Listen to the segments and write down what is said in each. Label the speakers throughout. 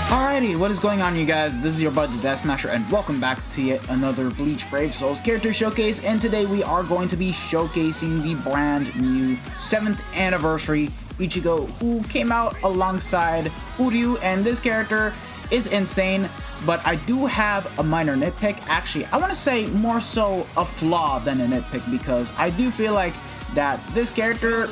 Speaker 1: Alrighty, what is going on, you guys? This is your buddy Death Smasher, and welcome back to yet another Bleach Brave Souls character showcase. And today we are going to be showcasing the brand new 7th Anniversary Ichigo, who came out alongside Uryu, and this character is insane. But I do have a minor nitpick. Actually, I want to say more so a flaw than a nitpick, because I do feel like that this character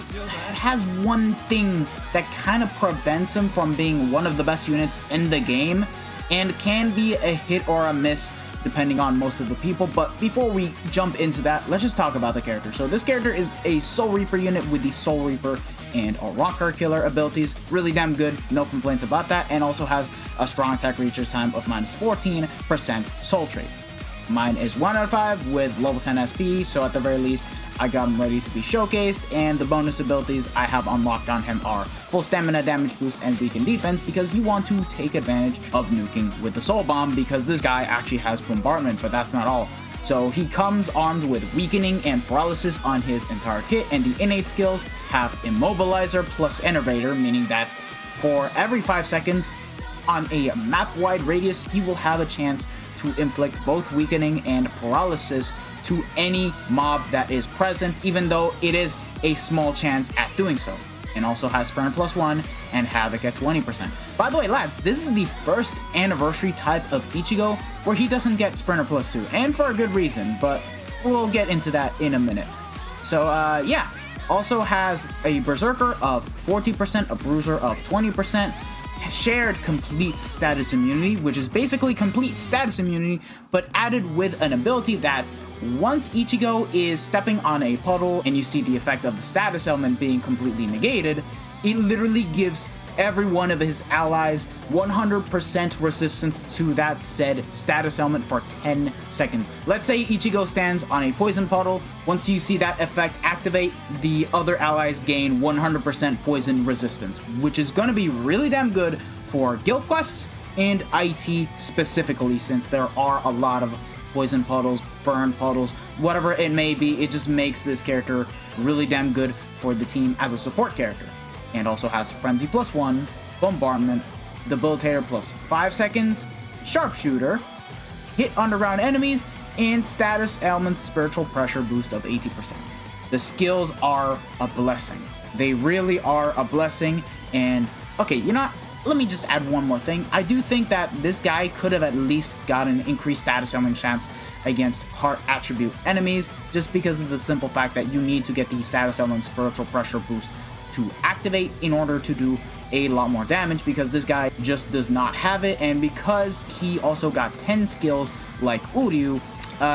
Speaker 1: has one thing that kind of prevents him from being one of the best units in the game, and can be a hit or a miss depending on most of the people. But before we jump into that, let's just talk about the character. So this character is a Soul Reaper unit with the Soul Reaper and a Rocker Killer abilities. Really damn good, no complaints about that, and also has a strong attack recharge time of minus 14% Soul Trait. Mine is 1 out of 5 with level 10 SP, so at the very least, I got him ready to be showcased. And the bonus abilities I have unlocked on him are full stamina, damage boost, and weaken defense, because you want to take advantage of nuking with the Soul Bomb, because this guy actually has bombardment, but that's not all. So he comes armed with weakening and paralysis on his entire kit, and the innate skills have Immobilizer plus Innovator, meaning that for every 5 seconds on a map-wide radius, he will have a chance to inflict both weakening and paralysis to any mob that is present, even though it is a small chance at doing so. And also has Sprint plus 1 and Havoc at 20%. By the way, lads, this is the first anniversary type of Ichigo where he doesn't get Sprinter plus 2, and for a good reason, but we'll get into that in a minute. So yeah, also has a Berserker of 40%, a Bruiser of 20%, shared complete status immunity, which is basically complete status immunity, but added with an ability that once Ichigo is stepping on a puddle and you see the effect of the status element being completely negated, it literally gives every one of his allies 100% resistance to that said status element for 10 seconds. Let's say Ichigo stands on a poison puddle. Once you see that effect activate, the other allies gain 100% poison resistance, which is going to be really damn good for guild quests and IT specifically, since there are a lot of poison puddles, burn puddles, whatever it may be. It just makes this character really damn good for the team as a support character. And also has Frenzy plus 1, Bombardment, Debilitator plus 5 seconds, Sharpshooter, hit underground enemies, and Status Element Spiritual Pressure boost of 80%. The skills are a blessing. They really are a blessing. And okay, you know what? Let me just add one more thing. I do think that this guy could have at least gotten an increased status element chance against heart attribute enemies, just because of the simple fact that you need to get the status element spiritual pressure boost to activate in order to do a lot more damage, because this guy just does not have it. And because he also got 10 skills like Uryu,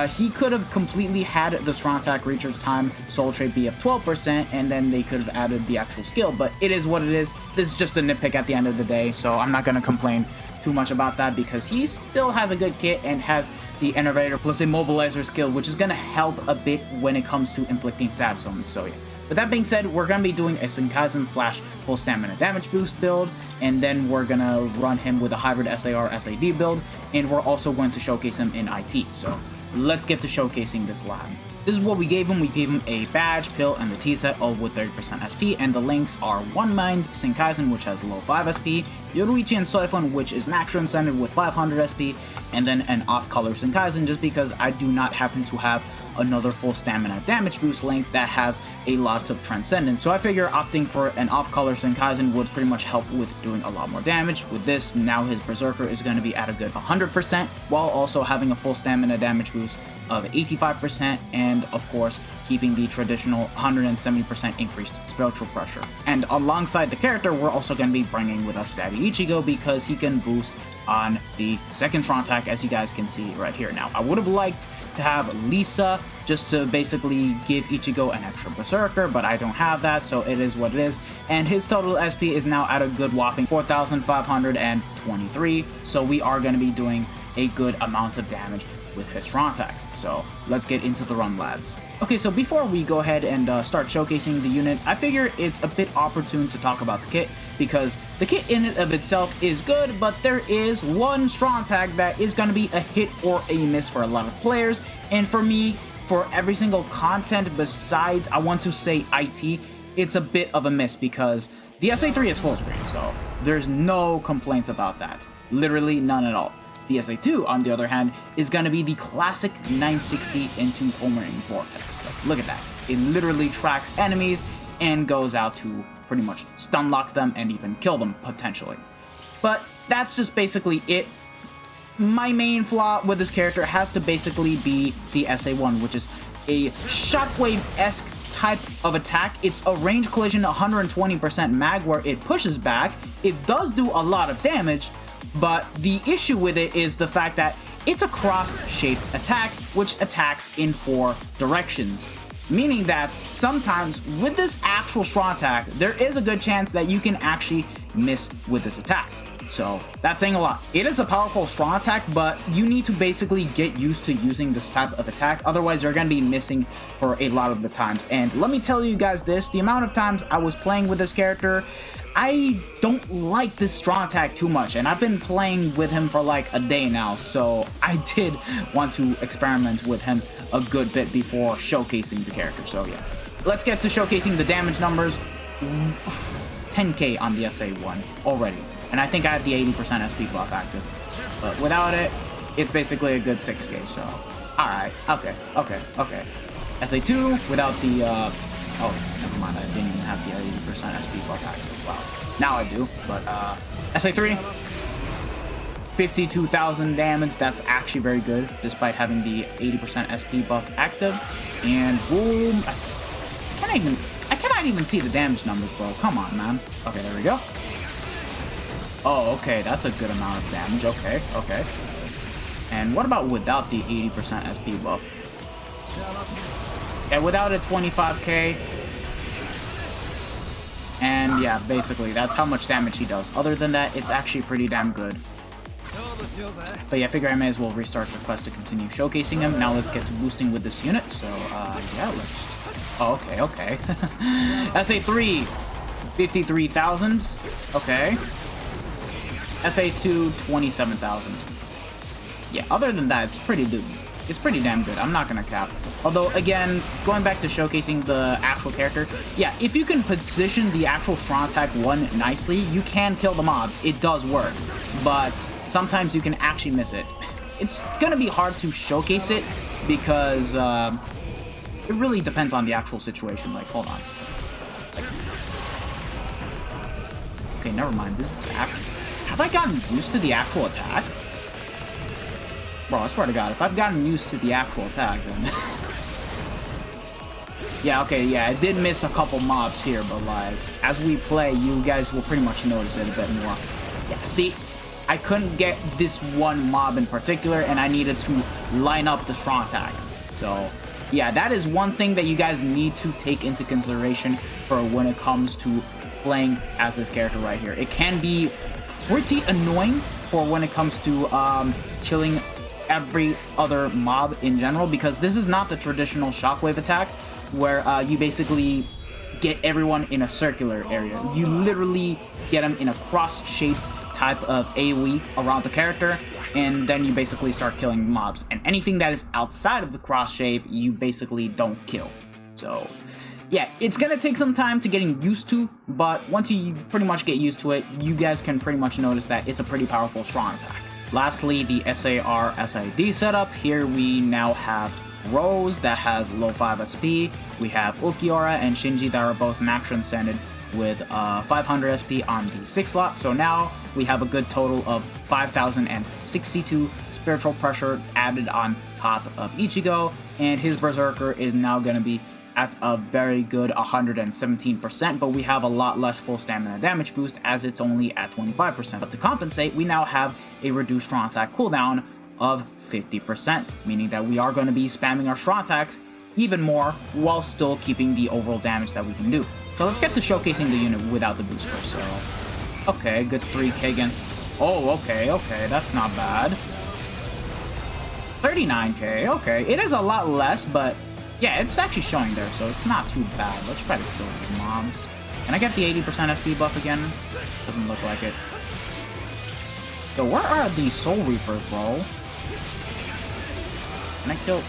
Speaker 1: he could have completely had the strong attack recharge time Soul Trait be of 12%, and then they could have added the actual skill. But it is what it is. This is just a nitpick at the end of the day, so I'm not going to complain too much about that, because he still has a good kit and has the Innovator plus Immobilizer skill, which is going to help a bit when it comes to inflicting status elements. So yeah. With that being said, we're going to be doing a Senkaizen slash full stamina damage boost build, and then we're going to run him with a hybrid SAR/SAD build, and we're also going to showcase him in IT. So let's get to showcasing this lad. This is what we gave him. We gave him a badge, pill, and the T-set, all with 30% SP, and the links are One Mind Senkaizen, which has low 5 SP, Yoruichi and Soifun, which is max incentive with 500 SP, and then an off-color Senkaizen, just because I do not happen to have another full stamina damage boost link that has a lot of transcendence. So I figure opting for an off-color Senkaizen would pretty much help with doing a lot more damage. With this, now his Berserker is going to be at a good 100%, while also having a full stamina damage boost of 85%, and of course keeping the traditional 170% increased spiritual pressure. And alongside the character, we're also going to be bringing with us Daddy Ichigo, because he can boost on the second strong attack, as you guys can see right here. Now, I would have liked to have Lisa just to basically give Ichigo an extra Berserker, but I don't have that, so it is what it is. And his total SP is now at a good whopping 4,523, so we are going to be doing a good amount of damage with his strong attacks. So let's get into the run, lads. Okay, so before we go ahead and start showcasing the unit, I figure it's a bit opportune to talk about the kit, because the kit in and of itself is good, but there is one strong tag that is going to be a hit or a miss for a lot of players, and for me, for every single content besides, I want to say IT, it's a bit of a miss, because the SA3 is full screen, so there's no complaints about that. Literally none at all. The SA2, on the other hand, is going to be the classic 960 into homering vortex. Look at that. It literally tracks enemies and goes out to pretty much stun lock them and even kill them, potentially. But that's just basically it. My main flaw with this character has to basically be the SA1, which is a shockwave-esque type of attack. It's a range collision 120% mag where it pushes back. It does do a lot of damage, but the issue with it is the fact that it's a cross-shaped attack, which attacks in 4 directions. Meaning that sometimes with this actual strong attack, there is a good chance that you can actually miss with this attack. So that's saying a lot. It is a powerful strong attack, but you need to basically get used to using this type of attack. Otherwise, you're going to be missing for a lot of the times. And let me tell you guys this, the amount of times I was playing with this character, I don't like this strong attack too much, and I've been playing with him for like a day now, so I did want to experiment with him a good bit before showcasing the character. So yeah, let's get to showcasing the damage numbers. 10k on the SA1 already, and I think I have the 80% SP buff active, but without it, it's basically a good 6k, so alright, okay. SA2 without the oh, never mind, I didn't even have the 80% SP buff active. Wow. Now I do, but SA3, 52,000 damage. That's actually very good, despite having the 80% SP buff active. And boom. I cannot even see the damage numbers, bro. Come on, man. Okay, there we go. Oh, okay, that's a good amount of damage. Okay. And what about without the 80% SP buff? Yeah, without it, 25k. And yeah, basically, that's how much damage he does. Other than that, it's actually pretty damn good. But yeah, I figure I may as well restart the quest to continue showcasing him. Now let's get to boosting with this unit. So, yeah, let's just... Oh, okay. SA3, 53,000. Okay. SA2, 27,000. Yeah, other than that, it's pretty damn good. I'm not gonna cap. Although, again, going back to showcasing the actual character, yeah, if you can position the actual strong attack 1 nicely, you can kill the mobs. It does work. But sometimes you can actually miss it. It's gonna be hard to showcase it because it really depends on the actual situation. Like, hold on. Okay, never mind. This is actually... Have I gotten used to the actual attack? Bro, I swear to God, if I've gotten used to the actual attack, then... Yeah, okay, yeah, I did miss a couple mobs here, but, like, as we play, you guys will pretty much notice it a bit more. Yeah, see? I couldn't get this one mob in particular, and I needed to line up the strong attack. So, yeah, that is one thing that you guys need to take into consideration for when it comes to playing as this character right here. It can be pretty annoying for when it comes to killing every other mob in general, because this is not the traditional shockwave attack where you basically get everyone in a circular area. You literally get them in a cross-shaped type of AoE around the character, and then you basically start killing mobs. And anything that is outside of the cross shape, you basically don't kill. So, yeah, it's gonna take some time to getting used to, but once you pretty much get used to it, you guys can pretty much notice that it's a pretty powerful strong attack. Lastly, the SAR SID setup. Here we now have Rose that has low 5 SP. We have Ukiura and Shinji that are both max transcended with 500 SP on the 6 slot. So now we have a good total of 5,062 spiritual pressure added on top of Ichigo, and his Berserker is now going to be at a very good 117%, but we have a lot less full stamina damage boost as it's only at 25%. But to compensate, we now have a reduced strong attack cooldown of 50%, meaning that we are going to be spamming our strong attacks even more while still keeping the overall damage that we can do. So let's get to showcasing the unit without the booster. So, okay, good 3k against... Oh, okay, that's not bad. 39k, okay. It is a lot less, but Yeah, it's actually showing there, so it's not too bad. Let's try to kill these mobs. Can I get the 80% SP buff again? Doesn't look like it. Yo, where are these Soul Reapers, bro? Can I kill...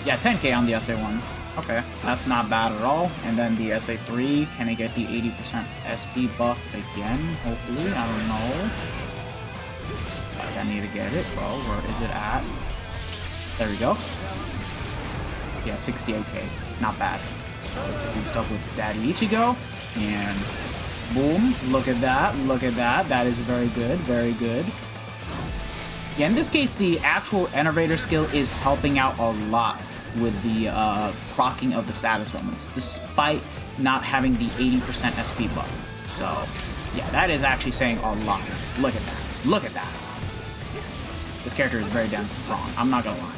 Speaker 1: Yeah, 10k on the SA1. Okay, that's not bad at all. And then the SA3, can I get the 80% SP buff again? Hopefully, I don't know. I need to get it, bro. Where is it at? There we go. Yeah, 68k. Not bad. So let's boost up with Daddy Ichigo. And boom. Look at that. Look at that. That is very good. Very good. Yeah, in this case, the actual Innovator skill is helping out a lot with the proccing of the status elements, despite not having the 80% SP buff. So, yeah, that is actually saying a lot. Look at that. Look at that. This character is very damn strong. I'm not gonna lie.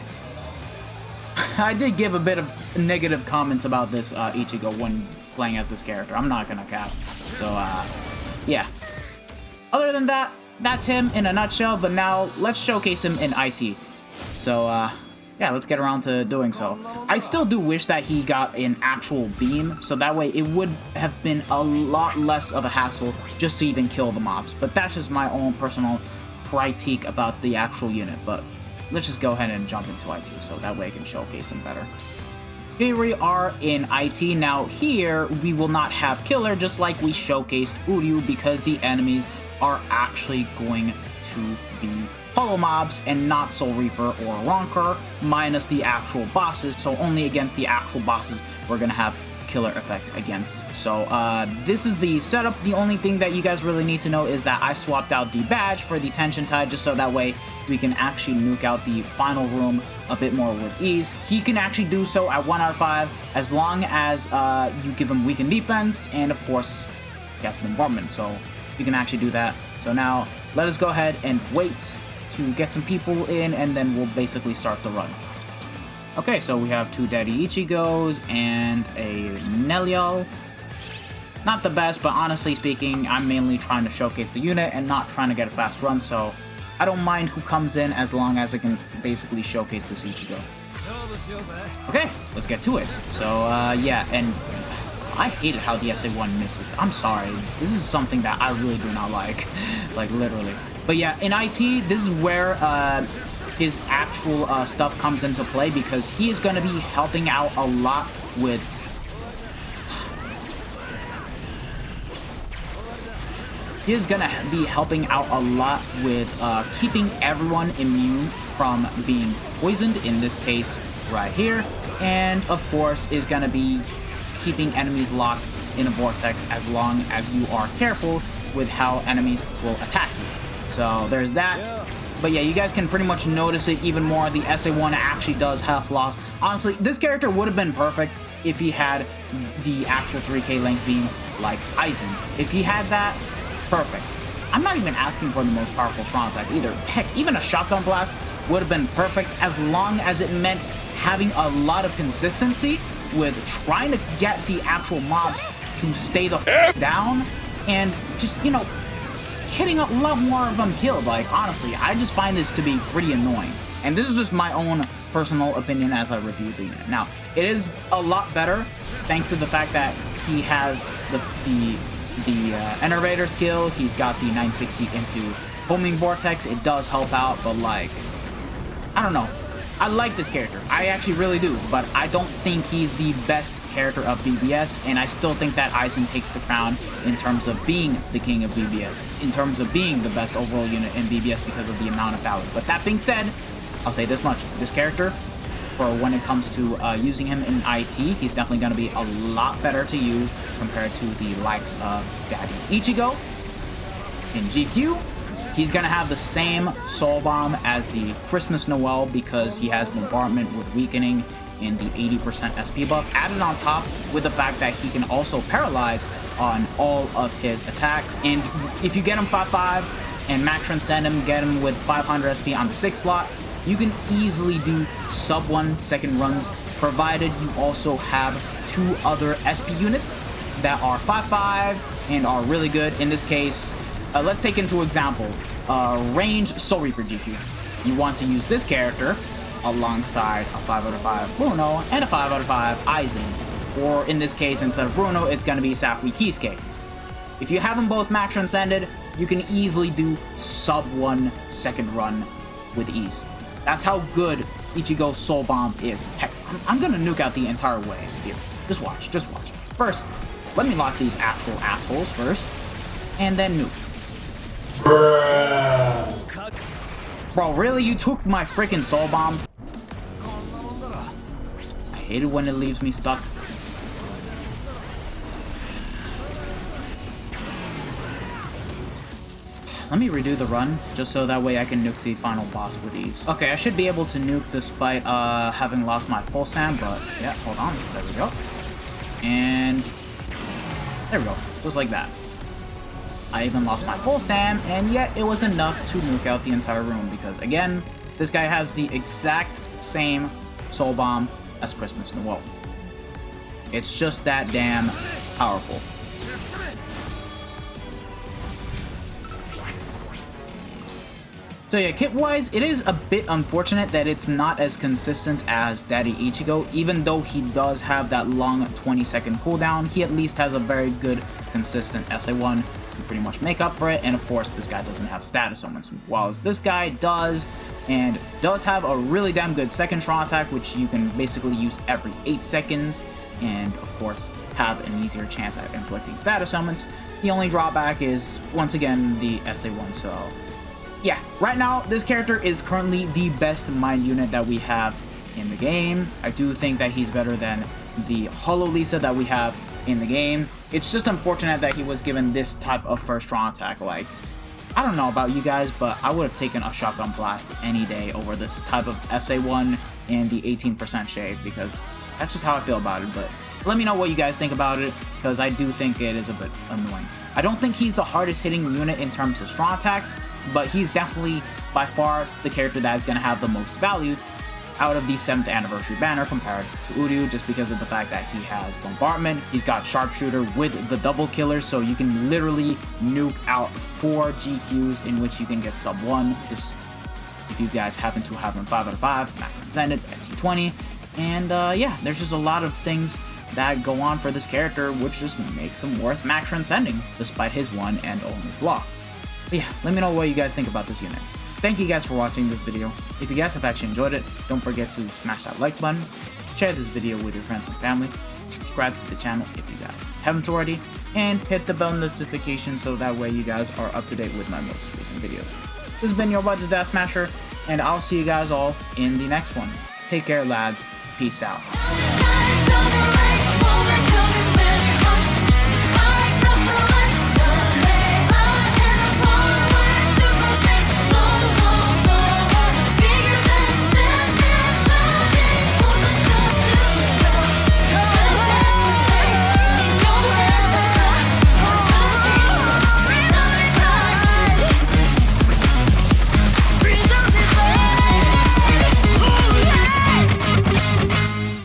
Speaker 1: I did give a bit of negative comments about this Ichigo when playing as this character. I'm not gonna cap. So, yeah. Other than that, that's him in a nutshell, but now let's showcase him in IT. So, yeah, let's get around to doing so. I still do wish that he got an actual beam, so that way it would have been a lot less of a hassle just to even kill the mobs. But that's just my own personal critique about the actual unit. But let's just go ahead and jump into IT, so that way I can showcase him better. Here we are in IT. Now here, we will not have Killer, just like we showcased Uryu, because the enemies are actually going to be Hollow mobs and not Soul Reaper or Ronker, minus the actual bosses. So only against the actual bosses we're gonna have Killer effect against. So this is the setup. The only thing that you guys really need to know is that I swapped out the badge for the Tension Tide, just so that way we can actually nuke out the final room a bit more with ease. He can actually do so at 1 out of 5 as long as you give him weakened defense, and of course he has bombardment, so you can actually do that. So now let us go ahead and wait to get some people in, and then we'll basically start the run. Okay, so we have 2 Daddy Ichigos and a Nelio. Not the best, but honestly speaking, I'm mainly trying to showcase the unit and not trying to get a fast run, so I don't mind who comes in as long as I can basically showcase this Ichigo. Okay, let's get to it. So, yeah, and I hated how the SA1 misses. I'm sorry. This is something that I really do not like. Like, literally. But yeah, in IT, this is where his actual stuff comes into play, because he is going to be helping out a lot with... He is going to be helping out a lot with keeping everyone immune from being poisoned, in this case right here, and of course is going to be keeping enemies locked in a vortex as long as you are careful with how enemies will attack you. So there's that. But yeah, you guys can pretty much notice it even more. The SA1 actually does have flaws. Honestly, this character would have been perfect if he had the actual 3k length beam like Aizen. If he had that, perfect. I'm not even asking for the most powerful strong attack either. Heck, even a shotgun blast would have been perfect, as long as it meant having a lot of consistency with trying to get the actual mobs to stay the f down, and just, you know, getting a lot more of them killed. Like, honestly, I just find this to be pretty annoying. And this is just my own personal opinion as I review the unit. Now, it is a lot better thanks to the fact that he has the Innovator skill. He's got the 960 into Homing Vortex. It does help out, but like, I don't know. I like this character. I actually really do, but I don't think he's the best character of BBS, and I still think that Aizen takes the crown in terms of being the king of BBS, in terms of being the best overall unit in BBS because of the amount of value. But that being said, I'll say this much. This character, for when it comes to using him in IT, he's definitely going to be a lot better to use compared to the likes of Daddy Ichigo. In GQ, he's going to have the same Soul Bomb as the XMas Noel, because he has bombardment with weakening and the 80% SP buff, added on top with the fact that he can also paralyze on all of his attacks. And if you get him 5-5 and max transcend him, get him with 500 SP on the 6th slot, you can easily do sub 1 second runs, provided you also have 2 other SP units that are 5-5 and are really good. In this case, let's take into example range Soul Reaper GQ. You want to use this character alongside a 5 out of 5 Bruno and a 5 out of 5 Aizen. Or in this case, instead of Bruno, it's going to be Safui Kisuke. If you have them both max transcended, you can easily do sub 1 second run with ease. That's how good Ichigo's Soul Bomb is. Heck, I'm going to nuke out the entire way here. Just watch, just watch. First, let me lock these actual assholes first, and then nuke. Bro, really? You took my freaking Soul Bomb? I hate it when it leaves me stuck. Let me redo the run, just so that way I can nuke the final boss with ease. Okay, I should be able to nuke despite having lost my full stand, but yeah, hold on. There we go. And there we go, just like that. I even lost my full stand, and yet it was enough to nuke out the entire room, because again, this guy has the exact same Soul Bomb as XMas Noel. It's just that damn powerful. So yeah, kit-wise, it is a bit unfortunate that it's not as consistent as Daddy Ichigo. Even though he does have that long 20-second cooldown, he at least has a very good, consistent SA1 to pretty much make up for it. And of course, this guy doesn't have status moments, while this guy does, and does have a really damn good second strong attack, which you can basically use every 8 seconds, and of course, have an easier chance at inflicting status moments. The only drawback is, once again, the SA1, so... yeah, right now, this character is currently the best mind unit that we have in the game. I do think that he's better than the Hollow Lisa that we have in the game. It's just unfortunate that he was given this type of first strong attack. Like, I don't know about you guys, but I would have taken a Shotgun Blast any day over this type of SA1 and the 18% shade, because that's just how I feel about it. But let me know what you guys think about it, because I do think it is a bit annoying. I don't think he's the hardest hitting unit in terms of strong attacks, but he's definitely by far the character that is going to have the most value out of the 7th anniversary banner compared to Uryu, just because of the fact that he has bombardment, he's got sharpshooter with the double killer, so you can literally nuke out 4 GQs in which you can get sub 1. This, if you guys happen to have him 5 out of 5, max transcended at T20, and yeah, there's just a lot of things that go on for this character, which just makes him worth max transcending, despite his one and only flaw. But yeah, let me know what you guys think about this unit. Thank you guys for watching this video. If you guys have actually enjoyed it, don't forget to smash that like button, share this video with your friends and family, subscribe to the channel if you guys haven't already, and hit the bell notification so that way you guys are up to date with my most recent videos. This has been your boy, the Death Smasher, and I'll see you guys all in the next one. Take care, lads. Peace out.